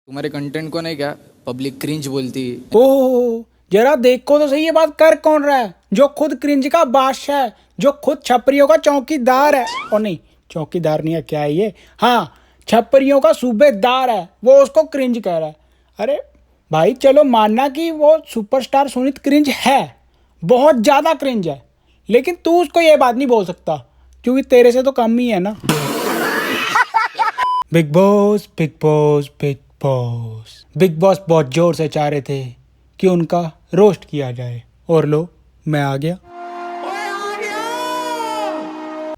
तुम्हारे कंटेंट को नहीं क्या पब्लिक क्रिंज बोलती। ओह जरा देखो तो सही, ये बात कर कौन रहा है? जो खुद क्रिंज का बादशाह है, जो खुद छपरियों का चौकीदार है। और नहीं, चौकीदार नहीं है, क्या है ये, हाँ छपरियों का सूबेदार है, वो उसको क्रिंज कह रहा है। अरे भाई चलो मानना कि वो सुपरस्टार सुनीत क्रिंज है, बहुत ज़्यादा क्रिंज है, लेकिन तू उसको ये बात नहीं बोल सकता क्योंकि तेरे से तो कम ही है ना। Big boss big boss big boss, big boss बहुत जोर से चाह रहे थे कि उनका रोस्ट किया जाए, और लो मैं आ गया।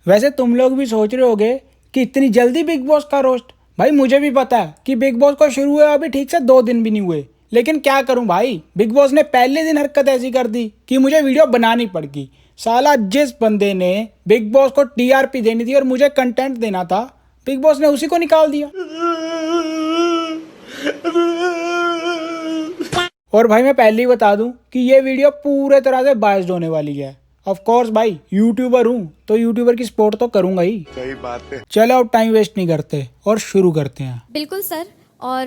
वैसे तुम लोग भी सोच रहे होगे कि इतनी जल्दी बिग बॉस का रोस्ट। भाई मुझे भी पता है कि बिग बॉस को शुरू हुए अभी ठीक से 2 दिन भी नहीं हुए, लेकिन क्या करूं भाई, बिग बॉस ने पहले दिन हरकत ऐसी कर दी कि मुझे वीडियो बनानी पड़ गई। साला जिस बंदे ने बिग बॉस को टीआरपी देनी थी और मुझे कंटेंट देना था, बिग बॉस ने उसी को निकाल दिया। और भाई मैं पहले ही बता दूं कि ये वीडियो पूरे तरह से बायस्ड होने वाली है। ऑफ कोर्स भाई यूट्यूबर हूं तो यूट्यूबर की सपोर्ट तो करूंगा ही। सही बात है। चलो अब टाइम वेस्ट नहीं करते और शुरू करते हैं। बिल्कुल सर। और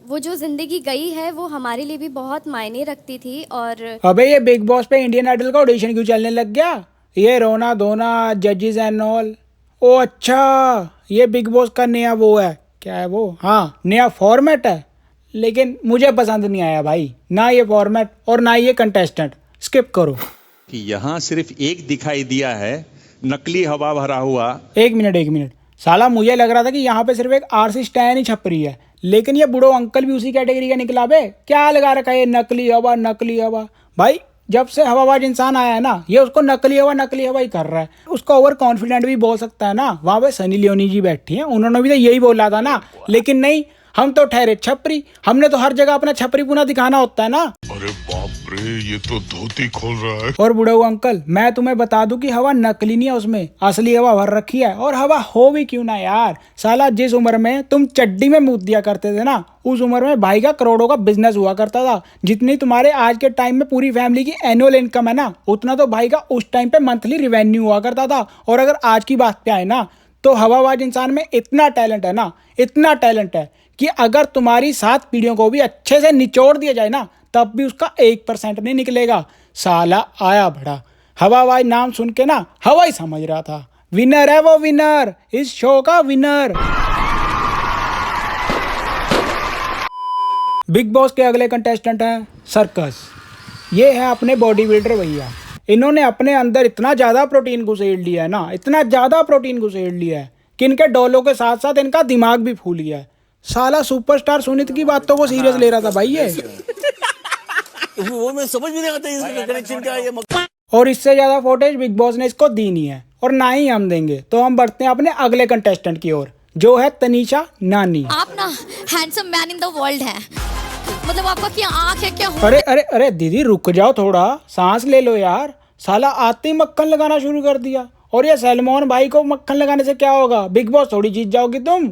वो जो जिंदगी गई है वो हमारे लिए भी बहुत मायने रखती थी। और अबे ये बिग बॉस पे इंडियन आइडल का ऑडिशन क्यों चलने लग गया? ये रोना धोना जजेस एंड ऑल। ओ अच्छा, ये बिग बॉस का नया वो है, क्या है वो, हाँ नया फॉर्मेट है, लेकिन मुझे पसंद नहीं आया भाई, ना ये फॉर्मेट और ना ये कंटेस्टेंट। स्किप करो। कि यहाँ सिर्फ एक दिखाई दिया है, नकली हवा भरा हुआ। एक मिनट, साला मुझे लग रहा था कि यहाँ पे सिर्फ एक आरसी स्टैन ही छप रही है, लेकिन ये बूढ़ो अंकल भी उसी कैटेगरी का निकला बे। क्या लगा रखा है ये नकली हवा भाई, जब से हवाबाज इंसान आया है ना, ये उसको नकली हवा ही कर रहा है। उसको ओवर कॉन्फिडेंट भी बोल सकता है ना। वहाँ पे सनी लियोनी जी बैठी हैं, उन्होंने भी तो यही बोला था ना, लेकिन नहीं, हम तो ठहरे छपरी, हमने तो हर जगह अपना छपरी पुना दिखाना होता है ना। अरे बाप रे, ये तो धोती खोल रहा है। और बूढ़े अंकल, मैं तुम्हें बता दूं कि हवा नकली नहीं है, उसमें असली हवा भर रखी है। और हवा हो भी क्यों ना यार, साला जिस उम्र में तुम चड्डी में मूत दिया करते थे ना, उस उम्र में भाई का करोड़ों का बिजनेस हुआ करता था। जितनी तुम्हारे आज के टाइम में पूरी फैमिली की एनुअल इनकम है ना, उतना तो भाई का उस टाइम पे मंथली रिवेन्यू हुआ करता था। और अगर आज की बात पे आए ना, तो हवाबाज इंसान में इतना टैलेंट है ना, इतना टैलेंट है कि अगर तुम्हारी 7 पीढ़ियों को भी अच्छे से निचोड़ दिया जाए ना, तब भी उसका 1% नहीं निकलेगा। साला आया बड़ा हवाबाज, नाम सुन के ना हवा ही समझ रहा था। विनर है वो, विनर, इस शो का विनर। बिग बॉस के अगले कंटेस्टेंट हैं सर्कस। ये है अपने बॉडी बिल्डर भैया। इन्होंने अपने अंदर इतना ज़्यादा प्रोटीन घुसेड़ लिया है ना, इतना ज़्यादा प्रोटीन घुसेड़ लिया है कि इनके डोलों के साथ साथ इनका दिमाग भी फूल गया है। साला सुपरस्टार सुनीत की बातों को सीरियस ले रहा था भाई ये। वो मैं समझ भी नहीं आता इसका कनेक्शन क्या है ये। और इससे ज्यादा फुटेज बिग बॉस ने इसको दी नहीं है और ना ही हम देंगे। तो हम बढ़ते हैं अपने अगले कंटेस्टेंट की ओर, जो है तनीषा नानी। आप ना handsome man in the world है, मतलब आपका क्या आँख है, क्या हो? अरे दीदी रुक जाओ, थोड़ा सांस ले लो यार। साला आते ही मक्खन लगाना शुरू कर दिया। और ये सलमान भाई को मक्खन लगाने से क्या होगा, बिग बॉस थोड़ी जीत जाओगी तुम।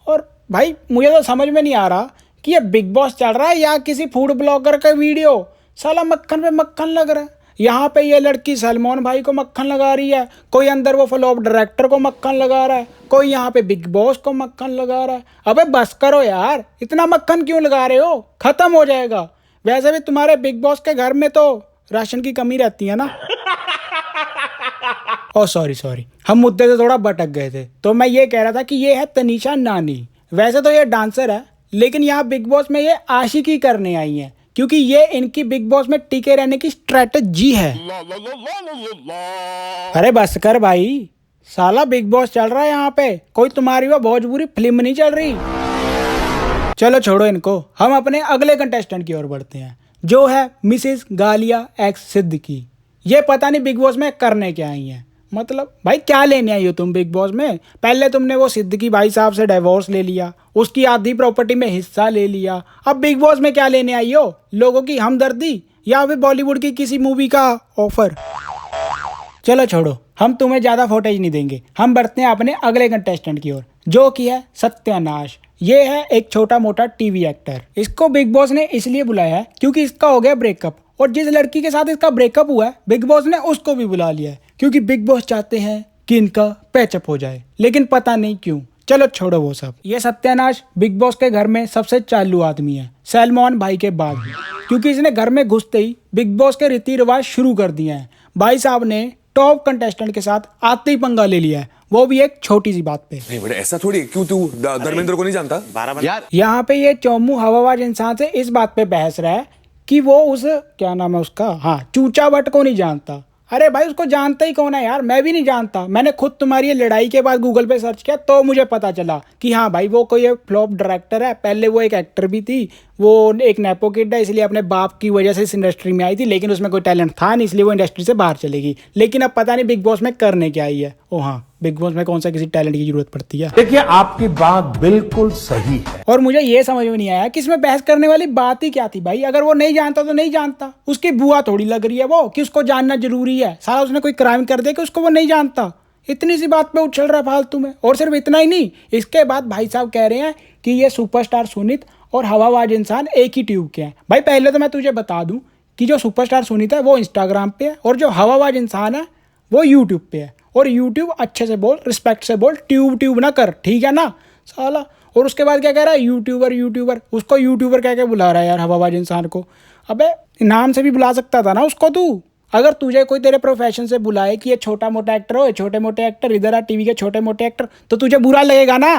और भाई मुझे तो समझ में नहीं आ रहा कि ये बिग बॉस चल रहा है या किसी फूड ब्लॉगर का वीडियो। साला मक्खन पे मक्खन लग रहा है। यहाँ पे ये लड़की सलमान भाई को मक्खन लगा रही है, कोई अंदर वो फ्लॉप डायरेक्टर को मक्खन लगा रहा है, कोई यहाँ पे बिग बॉस को मक्खन लगा रहा है। अबे बस करो यार, इतना मक्खन क्यों लगा रहे हो, खत्म हो जाएगा। वैसे भी तुम्हारे बिग बॉस के घर में तो राशन की कमी रहती है ना। ओह सॉरी, हम मुद्दे से थोड़ा भटक गए थे। तो मैं ये कह रहा था कि ये है तनीषा नानी। वैसे तो ये डांसर है, लेकिन यहाँ बिग बॉस में ये आशिकी करने आई है, क्योंकि ये इनकी बिग बॉस में टिके रहने की स्ट्रेटजी है। अरे बस कर भाई, साला बिग बॉस चल रहा है यहाँ पे, कोई तुम्हारी वो भोजपुरी फिल्म नहीं चल रही। चलो छोड़ो इनको, हम अपने अगले कंटेस्टेंट की ओर बढ़ते हैं, जो है मिसेस गालिया एक्स सिद्दीकी। ये पता नहीं बिग बॉस में करने क्या आई है, मतलब भाई क्या लेने आई हो तुम बिग बॉस में? पहले तुमने वो सिद्दीकी भाई साहब से डिवोर्स ले लिया, उसकी आधी प्रॉपर्टी में हिस्सा ले लिया, अब बिग बॉस में क्या लेने आई हो? लोगों की हमदर्दी या फिर बॉलीवुड की किसी मूवी का ऑफर? चलो छोड़ो, हम तुम्हें ज्यादा फुटेज नहीं देंगे। हम बढ़ते हैं अपने अगले कंटेस्टेंट की ओर, जो कि है सत्यानाश। ये है एक छोटा मोटा टीवी एक्टर। इसको बिग बॉस ने इसलिए बुलाया है क्योंकि इसका हो गया ब्रेकअप, और जिस लड़की के साथ इसका ब्रेकअप हुआ है बिग बॉस ने उसको भी बुला लिया है, क्योंकि बिग बॉस चाहते हैं कि इनका पैचअप हो जाए। लेकिन पता नहीं क्यों चलो छोड़ो वो सब। ये सत्यानाश बिग बॉस के घर में सबसे चालू आदमी है सलमान भाई के बाद, क्योंकि इसने घर में घुसते ही बिग बॉस के रीति रिवाज शुरू कर दिए हैं। भाई साहब ने टॉप कंटेस्टेंट के साथ आते ही पंगा ले लिया है, वो भी एक छोटी सी बात पे। नहीं बेटा ऐसा थोड़ी, क्यों तू धर्मेंद्र को नहीं जानता? यार यहाँ पे ये चौमू हवाबाज इंसान से इस बात पे बहस रहा है कि वो उस क्या नाम है उसका, हाँ, चूचा भट्ट को नहीं जानता। अरे भाई उसको जानता ही कौन है यार, मैं भी नहीं जानता। मैंने खुद तुम्हारी ये लड़ाई के बाद गूगल पे सर्च किया तो मुझे पता चला कि हाँ भाई वो कोई फ्लॉप डायरेक्टर है। पहले वो एक एक्टर भी थी, वो एक नेपो किड है, इसलिए अपने बाप की वजह से इस इंडस्ट्री में आई थी, लेकिन उसमें कोई टैलेंट था नहीं, इसलिए वो इंडस्ट्री से बाहर चलेगी। लेकिन अब पता नहीं बिग बॉस में करने क्या आई है। ओ हाँ, बिग बॉस में कौन सा किसी टैलेंट की जरूरत पड़ती है। देखिए आपकी बात बिल्कुल सही है। और मुझे ये समझ में नहीं आया कि इसमें बहस करने वाली बात ही क्या थी भाई। अगर वो नहीं जानता तो नहीं जानता, उसकी बुआ थोड़ी लग रही है वो कि उसको जानना जरूरी है। साला उसने कोई क्राइम कर दिया कि उसको वो नहीं जानता। इतनी सी बात पे उछल रहा है फालतू में। और सिर्फ इतना ही नहीं, इसके बाद भाई साहब कह रहे हैं कि ये सुपरस्टार सुनीत और हवाबाज इंसान एक ही ट्यूब के हैं। भाई पहले तो मैं तुझे बता दूं कि जो सुपरस्टार सुनीत है वो इंस्टाग्राम पे है और जो हवाबाज इंसान है वो यूट्यूब पे है। और यूट्यूब अच्छे से बोल, रिस्पेक्ट से बोल, ट्यूब ना कर, ठीक है ना साला। और उसके बाद क्या कह रहा है, यूट्यूबर, उसको यूट्यूबर कह के बुला रहा है यार हवाबाज इंसान को। अबे नाम से भी बुला सकता था ना उसको तू। अगर तुझे कोई तेरे प्रोफेशन से बुलाए कि ये छोटा मोटा एक्टर हो, छोटे मोटे एक्टर, इधर आ टीवी के छोटे मोटे एक्टर, तो तुझे बुरा लगेगा ना।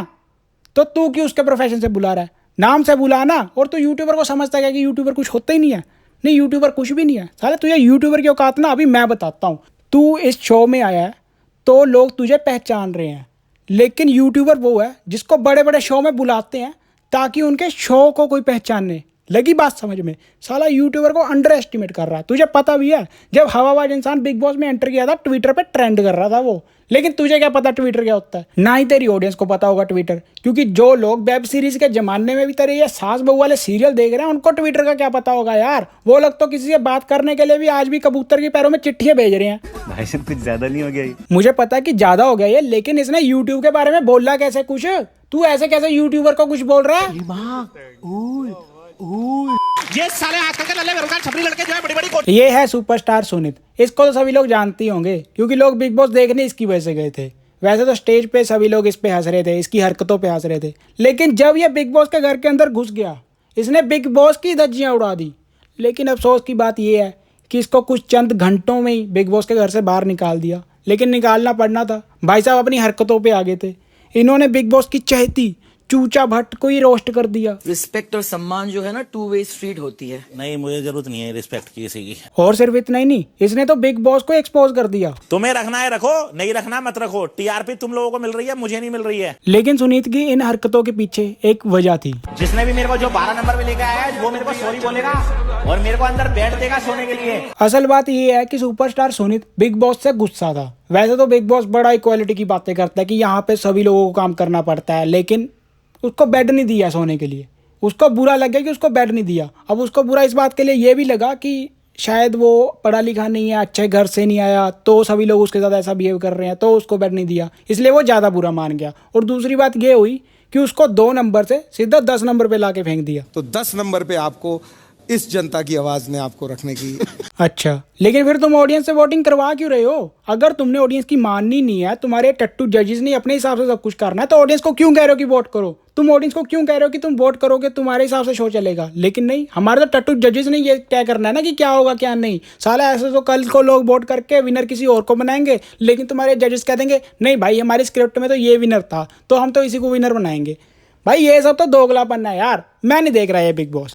तो तू क्यों उसके प्रोफेशन से बुला रहा है, नाम से बुलाना। और तू यूट्यूबर को समझता है कि यूट्यूबर कुछ होता ही नहीं है। नहीं, यूट्यूबर कुछ भी नहीं है साले। तुझे यूट्यूबर की औकात ना अभी मैं बताता हूँ। तू इस शो में आया है तो लोग तुझे पहचान रहे हैं, लेकिन यूट्यूबर वो है जिसको बड़े बड़े शो में बुलाते हैं ताकि उनके शो को कोई पहचाने। लगी बात समझ में? साला यूट्यूबर को अंडर एस्टिमेट कर रहा है। तुझे पता भी है जब हवाबाज इंसान बिग बॉस में एंटर किया था ट्विटर पे ट्रेंड कर रहा था वो, लेकिन तुझे क्या पता ट्विटर क्या होता है? ना ही तेरी ऑडियंस को पता होगा ट्विटर, क्योंकि जो लोग वेब सीरीज के जमाने में भी तेरे ये सास बहू वाले सीरियल देख रहे हैं उनको ट्विटर का क्या पता होगा यार। वो लोग तो किसी से बात करने के लिए भी आज भी कबूतर के पैरों में चिट्ठियां भेज रहे हैं। भाई साहब कुछ ज्यादा नहीं हो गया ये? मुझे पता है कि ज्यादा हो गया ये, लेकिन इसने यूट्यूब के बारे में बोला कैसे कुछ? तू ऐसे कैसे यूट्यूबर को कुछ बोल रहा है? ये साले आजकल के नल्ले बेरोजगार छपरी लड़के जो है बड़ी बड़ी ये है सुपरस्टार सुनीत। इसको तो सभी लोग जानते ही होंगे क्योंकि लोग बिग बॉस देखने इसकी वजह से गए थे। वैसे तो स्टेज पे सभी लोग इस पे हंस रहे थे, इसकी हरकतों पे हंस रहे थे, लेकिन जब ये बिग बॉस के घर के अंदर घुस गया इसने बिग बॉस की धज्जियां उड़ा दी। लेकिन अफसोस की बात यह है कि इसको कुछ चंद घंटों में ही बिग बॉस के घर से बाहर निकाल दिया, लेकिन निकालना पड़ना था। भाई साहब अपनी हरकतों पे आ गए थे। इन्होंने बिग बॉस की चहेती चूचा भट्ट को ही रोस्ट कर दिया। रिस्पेक्ट और सम्मान जो है ना 2 वे स्ट्रीट होती है। नहीं, मुझे जरूरत नहीं है रिस्पेक्ट की किसी की। और सिर्फ इतना ही नहीं, इसने तो बिग बॉस को एक्सपोज कर दिया। तुम्हें रखना है रखो, नहीं रखना मत रखो। टीआरपी तुम लोगों को मिल रही है, मुझे नहीं मिल रही है। लेकिन सुनीत की इन हरकतों के पीछे एक वजह थी। जिसने भी मेरे को जो 12 नंबर पे लेके आया है वो मेरे को सॉरी बोलेगा और मेरे को अंदर बैठ देगा सोने के लिए। असल बात ये है कि सुपरस्टार सुनीत बिग बॉस से गुस्सा था। वैसे तो बिग बॉस बड़ा इक्वालिटी की बातें करता है कि यहाँ पे सभी लोगों को काम करना पड़ता है, लेकिन उसको बेड नहीं दिया सोने के लिए। उसको बुरा लग गया कि उसको बेड नहीं दिया। अब उसको बुरा इस बात के लिए ये भी लगा कि शायद वो पढ़ा लिखा नहीं है, अच्छे घर से नहीं आया, तो सभी लोग उसके साथ ऐसा बिहेव कर रहे हैं, तो उसको बेड नहीं दिया, इसलिए वो ज़्यादा बुरा मान गया। और दूसरी बात ये हुई कि उसको 2 नंबर से सीधा 10 नंबर पे ला के फेंक दिया। तो 10 नंबर पे आपको इस जनता की आवाज ने आपको रखने की अच्छा, लेकिन फिर तुम ऑडियंस से वोटिंग करवा क्यों रहे हो? अगर तुमने ऑडियंस की माननी नहीं है, तुम्हारे टट्टू जजेस ने अपने हिसाब से सब कुछ करना है, तो ऑडियंस को क्यों कह रहे हो कि वोट करो? तुम ऑडियंस को क्यों कह रहे हो कि तुम वोट करोगे तुम्हारे हिसाब से शो चलेगा? लेकिन नहीं, हमारे तो टट्टू जजेस ने ये तय करना है ना कि क्या होगा क्या नहीं। साला ऐसे तो कल को लोग वोट करके विनर किसी और को बनाएंगे, लेकिन तुम्हारे जजेस कह देंगे नहीं भाई हमारी स्क्रिप्ट में तो ये विनर था, तो हम तो इसी को विनर बनाएंगे। भाई ये सब तो दोगलापन है यार। मैं नहीं देख रहा है बिग बॉस।